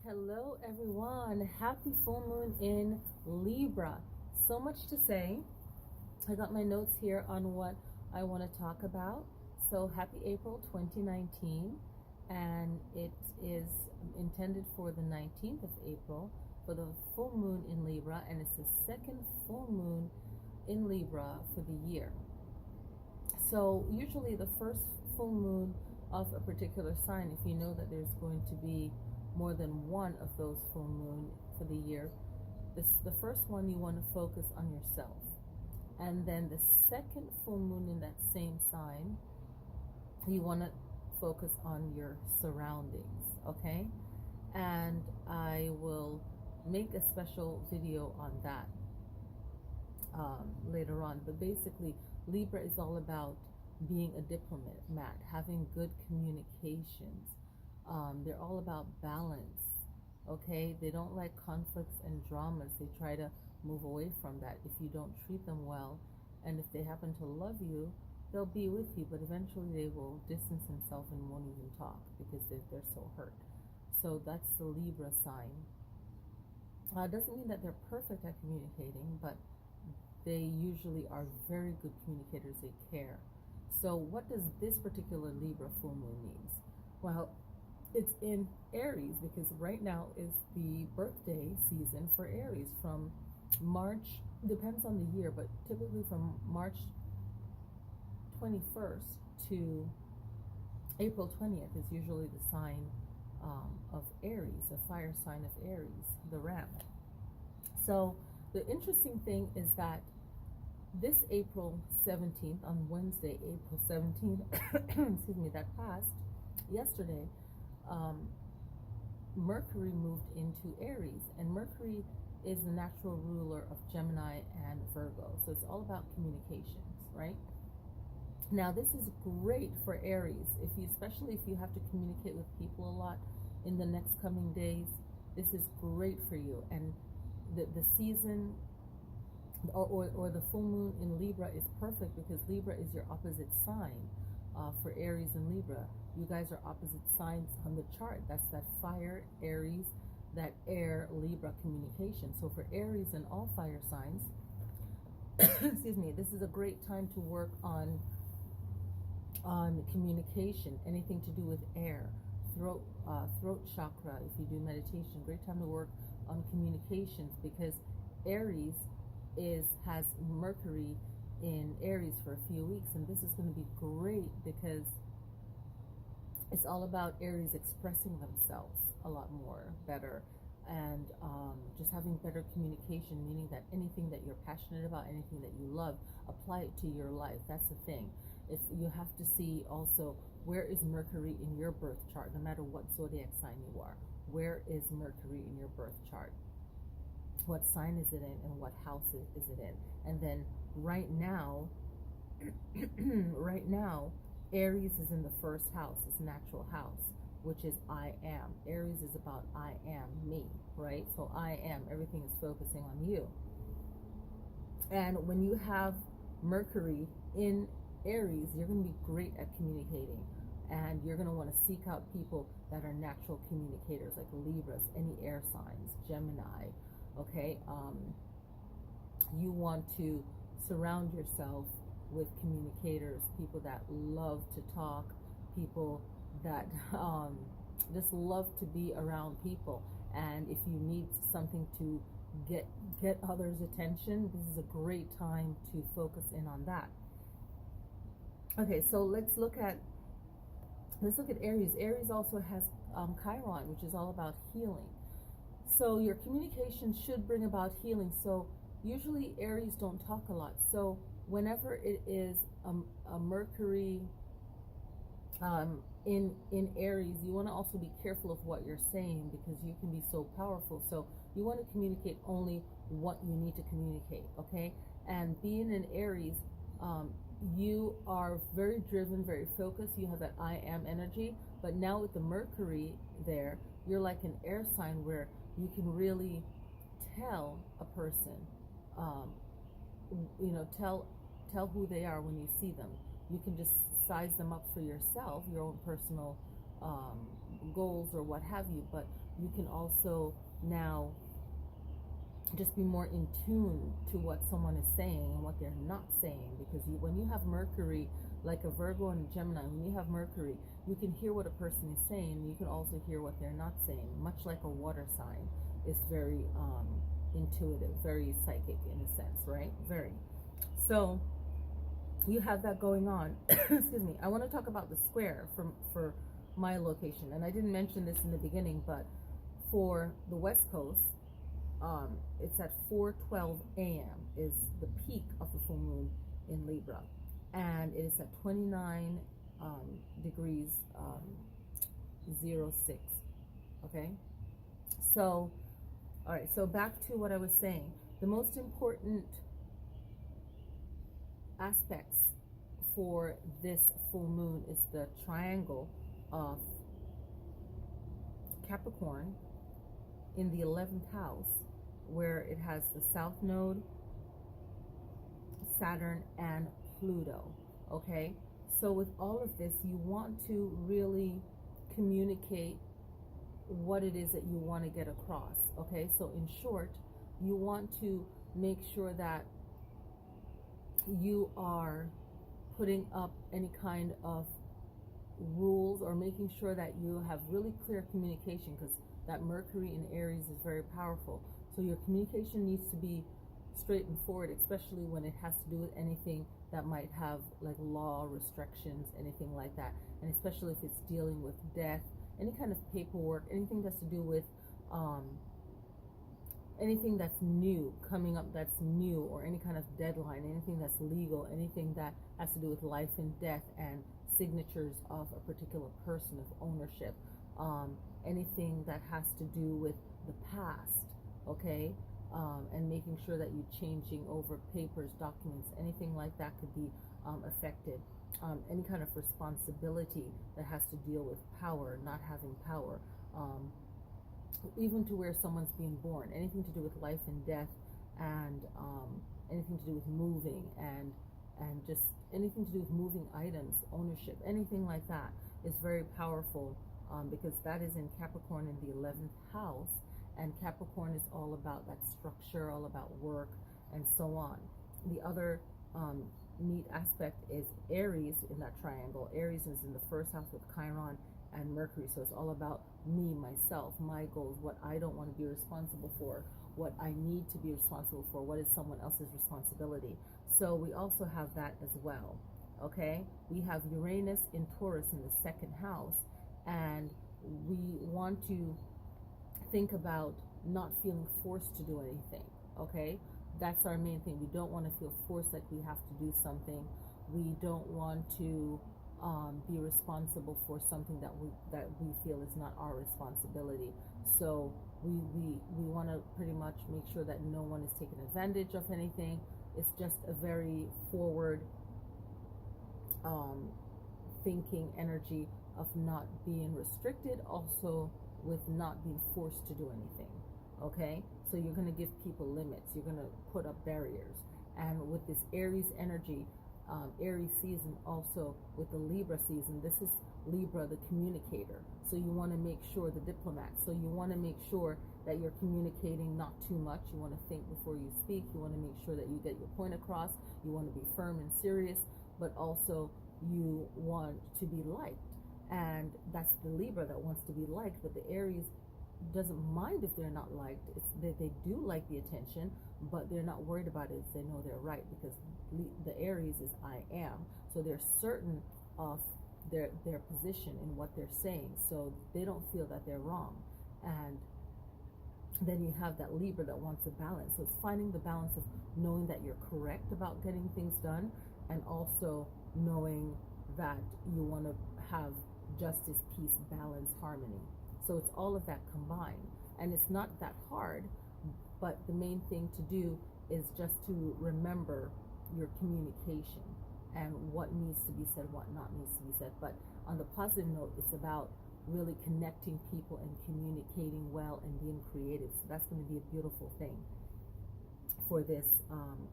Hello everyone, happy full moon in Libra. So much to say. I got my notes here on what I want to talk about. So happy April 2019, and it is intended for the 19th of April for the full moon in Libra, and it's the second full moon in Libra for the year. So usually the first full moon of a particular sign, if you know that there's going to be more than one of those full moon for the year, the first one you want to focus on yourself, and then the second full moon in that same sign you want to focus on your surroundings. Okay, and I will make a special video on that later on. But basically, Libra is all about being a diplomat, having good communications. They're all about balance. Okay, they don't like conflicts and dramas. They try to move away from that if you don't treat them well. And if they happen to love you, they'll be with you, but eventually they will distance themselves and won't even talk because they're so hurt. So that's the Libra sign. Doesn't mean that they're perfect at communicating, but they usually are very good communicators. They care. So what does this particular Libra full moon means? Well, it's in Aries because right now is the birthday season for Aries. From March, depends on the year, but typically from March 21st to April 20th is usually the sign of Aries, a fire sign of Aries, the ram. So the interesting thing is that this April 17th, on Wednesday, April 17th, excuse me, that passed yesterday, Mercury moved into Aries, and Mercury is the natural ruler of Gemini and Virgo. So it's all about communications, right? Now this is great for Aries, especially if you have to communicate with people a lot in the next coming days. This is great for you, and the season or the full moon in Libra is perfect because Libra is your opposite sign. For Aries and Libra, you guys are opposite signs on the chart. That's that fire Aries, that air Libra communication. So for Aries and all fire signs, excuse me, this is a great time to work on communication, anything to do with air, throat chakra. If you do meditation, great time to work on communications because Aries has Mercury in Aries for a few weeks, and this is going to be great because it's all about Aries expressing themselves a lot more better, and just having better communication, meaning that anything that you're passionate about, anything that you love, apply it to your life. That's the thing. You have to see also, where is Mercury in your birth chart, no matter what zodiac sign you are. Where is Mercury in your birth chart? What sign is it in, and what house is it in? And then right now, right now, Aries is in the first house, its natural house, which is I am. Aries is about I am, me, right? So I am, everything is focusing on you. And when you have Mercury in Aries, you're going to be great at communicating, and you're going to want to seek out people that are natural communicators, like Libras, any air signs, Gemini. Okay, you want to surround yourself with communicators, people that love to talk, people that just love to be around people. And if you need something to get others' attention, this is a great time to focus in on that. Okay, so let's look at Aries. Aries also has Chiron, which is all about healing. So your communication should bring about healing. So usually Aries don't talk a lot. So whenever it is a Mercury in Aries, you want to also be careful of what you're saying because you can be so powerful. So you want to communicate only what you need to communicate, okay? And being in Aries, you are very driven, very focused. You have that I am energy. But now with the Mercury there, you're like an air sign where you can really tell a person, tell who they are when you see them. You can just size them up for yourself, your own personal goals or what have you, but you can also now just be more in tune to what someone is saying and what they're not saying, because when you have Mercury, like a Virgo and a Gemini, when you have Mercury, you can hear what a person is saying, and you can also hear what they're not saying, much like a water sign is very intuitive, very psychic in a sense, right? Very. So you have that going on. Excuse me. I want to talk about the square for my location, and I didn't mention this in the beginning, but for the West Coast, it's at 4:12 a.m. is the peak of the full moon in Libra, and it is at 29 degrees 06. Okay, so all right, so back to what I was saying. The most important aspects for this full moon is the triangle of Capricorn in the 11th house, where it has the South Node, Saturn, and Pluto. Okay, so with all of this, you want to really communicate what it is that you want to get across. Okay, so in short, you want to make sure that you are putting up any kind of rules, or making sure that you have really clear communication, because that Mercury in Aries is very powerful. So your communication needs to be straight and forward, especially when it has to do with anything that might have like law restrictions, anything like that, and especially if it's dealing with death, any kind of paperwork, anything that's to do with anything that's new, coming up that's new, or any kind of deadline, anything that's legal, anything that has to do with life and death and signatures of a particular person, of ownership, anything that has to do with the past, okay, and making sure that you're changing over papers, documents, anything like that could be affected. Any kind of responsibility that has to deal with power, not having power, even to where someone's being born, anything to do with life and death, and anything to do with moving, and just anything to do with moving items, ownership, anything like that is very powerful, because that is in Capricorn in the 11th house, and Capricorn is all about that structure, all about work, and so on. The other neat aspect is Aries in that triangle. Aries is in the first house with Chiron and Mercury, so it's all about me, myself, my goals, what I don't want to be responsible for, what I need to be responsible for, what is someone else's responsibility. So we also have that as well. Okay, we have Uranus in Taurus in the second house, and we want to think about not feeling forced to do anything. Okay, that's our main thing. We don't want to feel forced like we have to do something. We don't want to be responsible for something that we feel is not our responsibility. So we want to pretty much make sure that no one is taking advantage of anything. It's just a very forward thinking energy of not being restricted, also with not being forced to do anything. Okay, so you're going to give people limits, you're going to put up barriers. And with this Aries energy, Aries season, also with the Libra season, this is Libra, the communicator. So you want to make sure, the diplomat, so you want to make sure that you're communicating not too much. You want to think before you speak. You want to make sure that you get your point across. You want to be firm and serious, but also you want to be liked. And that's the Libra that wants to be liked, but the Aries doesn't mind if they're not liked. It's that they do like the attention, but they're not worried about it. They know they're right, because the Aries is I am. So they're certain of their position in what they're saying, so they don't feel that they're wrong. And then you have that Libra that wants a balance. So it's finding the balance of knowing that you're correct about getting things done, and also knowing that you want to have justice, peace, balance, harmony. So it's all of that combined, and it's not that hard, but the main thing to do is just to remember your communication and what needs to be said, what not needs to be said. But on the positive note, it's about really connecting people and communicating well and being creative. So that's going to be a beautiful thing for this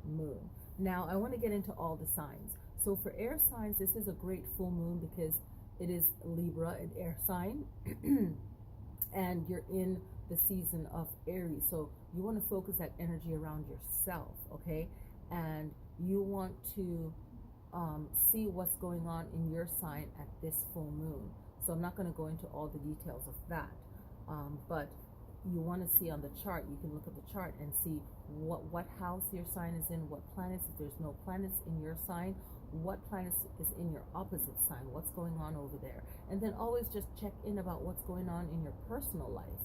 moon. Now I want to get into all the signs. So for air signs, this is a great full moon, because It is Libra, an air sign, and you're in the season of Aries. So you want to focus that energy around yourself, okay? And you want to see what's going on in your sign at this full moon. So I'm not going to go into all the details of that, but you want to see on the chart, you can look at the chart and see what house your sign is in, what planets, if there's no planets in your sign, what planets is in your opposite sign, what's going on over there. And then always just check in about what's going on in your personal life,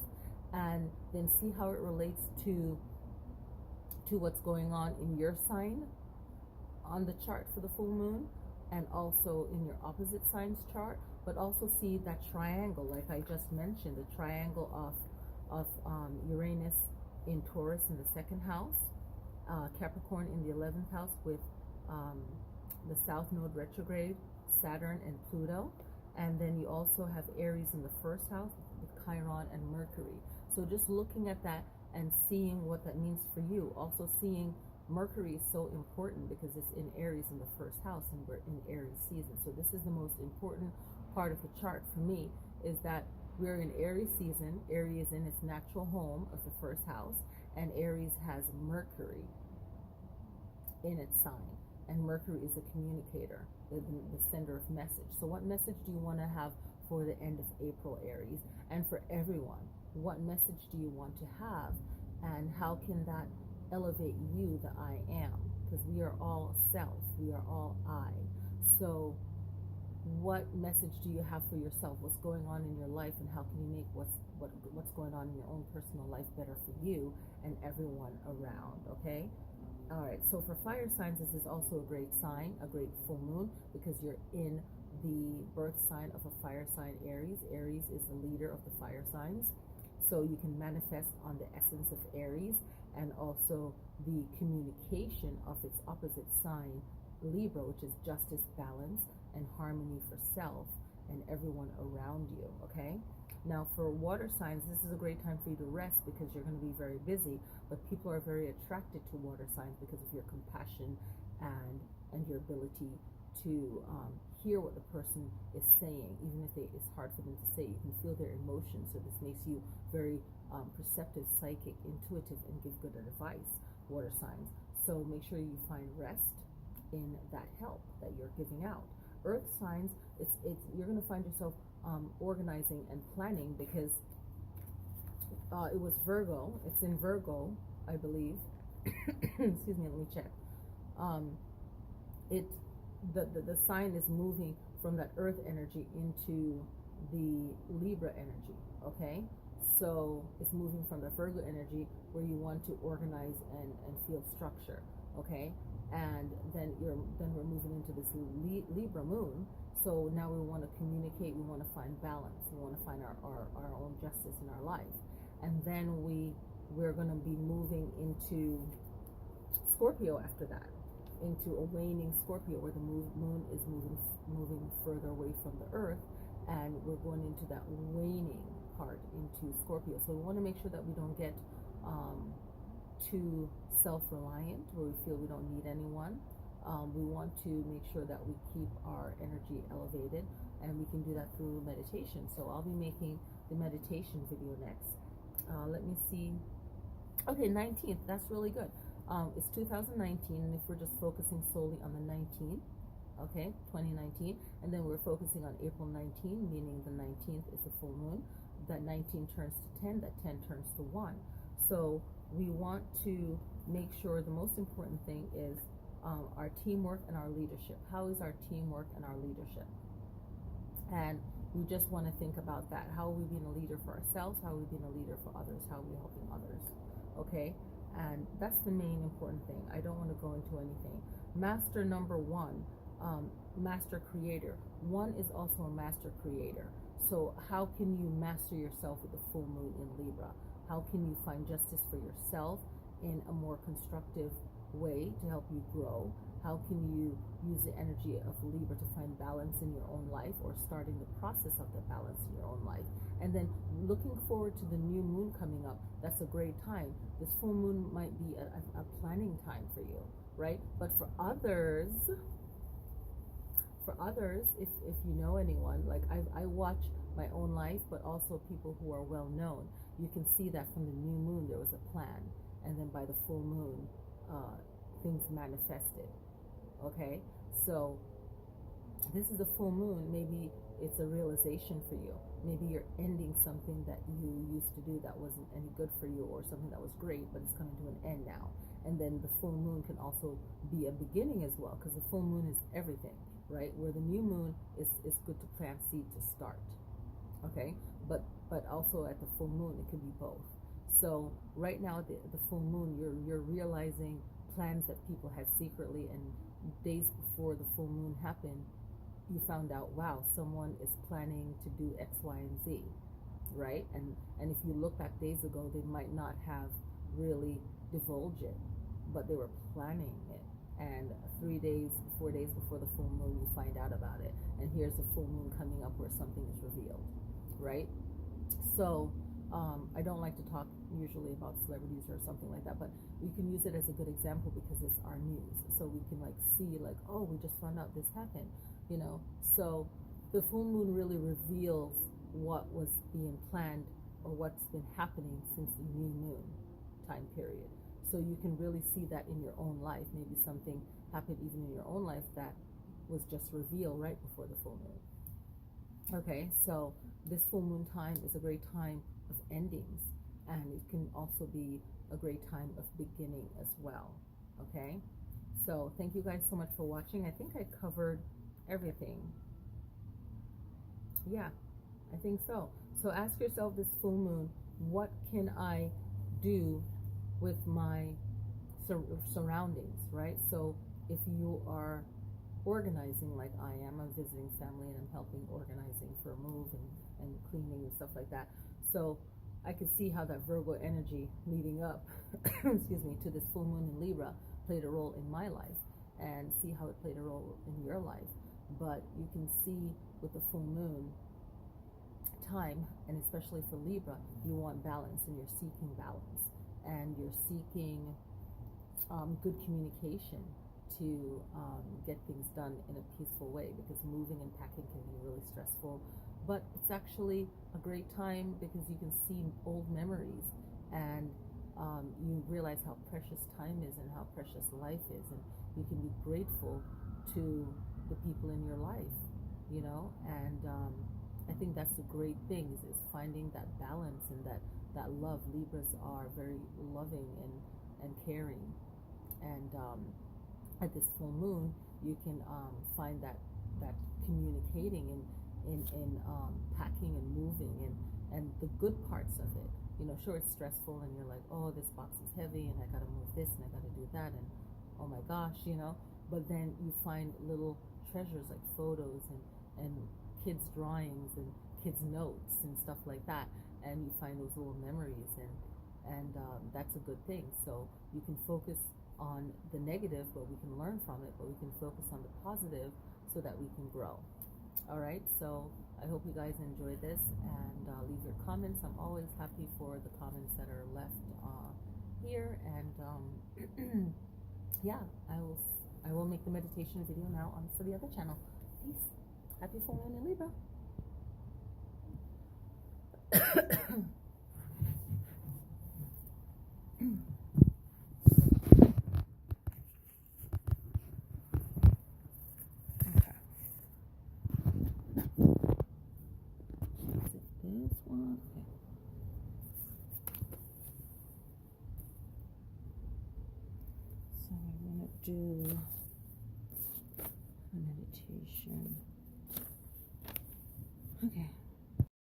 and then see how it relates to what's going on in your sign on the chart for the full moon, and also in your opposite sign's chart. But also see that triangle, like I just mentioned, the triangle of Uranus in Taurus in the second house, Capricorn in the 11th house with the South Node retrograde, Saturn and Pluto. And then you also have Aries in the first house with Chiron and Mercury. So just looking at that and seeing what that means for you. Also seeing Mercury is so important because it's in Aries in the first house, and we're in Aries season. So this is the most important part of the chart for me, is that we're in Aries season. Aries is in its natural home of the first house, and Aries has Mercury in its sign. And Mercury is a communicator, the sender of message. So what message do you want to have for the end of April, Aries? And for everyone, what message do you want to have? And how can that elevate you, the I am? Because we are all self, we are all I. So what message do you have for yourself? What's going on in your life, and how can you make what's going on in your own personal life better for you and everyone around, okay? All right, so for fire signs, this is also a great sign, a great full moon, because you're in the birth sign of a fire sign, Aries. Aries is the leader of the fire signs. So you can manifest on the essence of Aries, and also the communication of its opposite sign, Libra, which is justice, balance, and harmony for self and everyone around you, okay? Now for water signs, this is a great time for you to rest, because you're going to be very busy, but people are very attracted to water signs because of your compassion and your ability to hear what the person is saying, even if it's hard for them to say. You can feel their emotions, so this makes you very perceptive, psychic, intuitive, and give good advice, water signs. So make sure you find rest in that help that you're giving out. Earth signs, you're going to find yourself organizing and planning, because it was Virgo. It's in Virgo, I believe. Excuse me, let me check. The sign is moving from that Earth energy into the Libra energy, okay? So it's moving from the Virgo energy, where you want to organize and feel structure, okay? And then we're moving into this Libra moon. So now we want to communicate, we want to find balance, we want to find our own justice in our life. And then we're going to be moving into Scorpio after that, into a waning Scorpio, where the moon is moving further away from the Earth, and we're going into that waning part into Scorpio. So we want to make sure that we don't get too self-reliant, where we feel we don't need anyone. We want to make sure that we keep our energy elevated, and we can do that through meditation. So I'll be making the meditation video next. Let me see. Okay, 19th, that's really good. It's 2019, and if we're just focusing solely on the 19th, okay, 2019, and then we're focusing on April 19, meaning the 19th is the full moon. That 19 turns to 10, that 10 turns to 1. So we want to make sure the most important thing is our teamwork and our leadership. How is our teamwork and our leadership? And we just want to think about that. How are we being a leader for ourselves? How are we being a leader for others? How are we helping others? Okay? And that's the main important thing. I don't want to go into anything. Master number 1, master creator. 1 is also a master creator. So how can you master yourself with the full moon in Libra? How can you find justice for yourself in a more constructive way to help you grow? How can you use the energy of Libra to find balance in your own life, or starting the process of the balance in your own life? And then looking forward to the new moon coming up, that's a great time. This full moon might be a planning time for you, right? But for others, For others, if you know anyone, like I watch my own life, but also people who are well known, you can see that from the new moon there was a plan, and then by the full moon, things manifested. Okay, so this is the full moon. Maybe it's a realization for you. Maybe you're ending something that you used to do that wasn't any good for you, or something that was great, but it's coming to an end now. And then the full moon can also be a beginning as well, because the full moon is everything, right? Where the new moon is good to plant seed to start. Okay, but also at the full moon it could be both. So right now at the full moon, you're realizing plans that people had secretly, and days before the full moon happened, you found out, wow, someone is planning to do X, Y, and Z, right? And if you look back days ago, they might not have really divulged it, but they were planning it. And 3 days, 4 days before the full moon, you find out about it. And here's the full moon coming up where something is revealed, right? So I don't like to talk usually about celebrities or something like that, but we can use it as a good example because it's our news. So we can like see like, oh, we just found out this happened, you know. So the full moon really reveals what was being planned or what's been happening since the new moon time period. So you can really see that in your own life. Maybe something happened even in your own life that was just revealed right before the full moon. Okay, so this full moon time is a great time of endings, and it can also be a great time of beginning as well. Okay, so thank you guys so much for watching. I think I covered everything. Yeah, I think so. So ask yourself this full moon, what can I do with my surroundings, right? So if you are organizing like I am, I'm visiting family and I'm helping organizing for a move and cleaning and stuff like that. So I could see how that Virgo energy leading up excuse me, to this full moon in Libra played a role in my life, and see how it played a role in your life. But you can see with the full moon time, and especially for Libra, you want balance, and you're seeking balance, and you're seeking good communication to get things done in a peaceful way, because moving and packing can be really stressful. But it's actually a great time because you can see old memories, and you realize how precious time is and how precious life is, and you can be grateful to the people in your life, you know. And I think that's the great thing, is finding that balance and that love. Libras are very loving and caring, and at this full moon you can find that communicating in packing and moving and the good parts of it. You know, sure, it's stressful and you're like, oh, this box is heavy and I gotta move this and I gotta do that, and oh my gosh, you know. But then you find little treasures like photos and kids' drawings and kids' notes and stuff like that, and you find those little memories, and that's a good thing. So you can focus on the negative, but we can learn from it, but we can focus on the positive so that we can grow. All right, so I hope you guys enjoyed this, and leave your comments. I'm always happy for the comments that are left here, and yeah, I will make the meditation video now on for the other channel. Peace. Happy full moon in Libra. Do a meditation. Okay.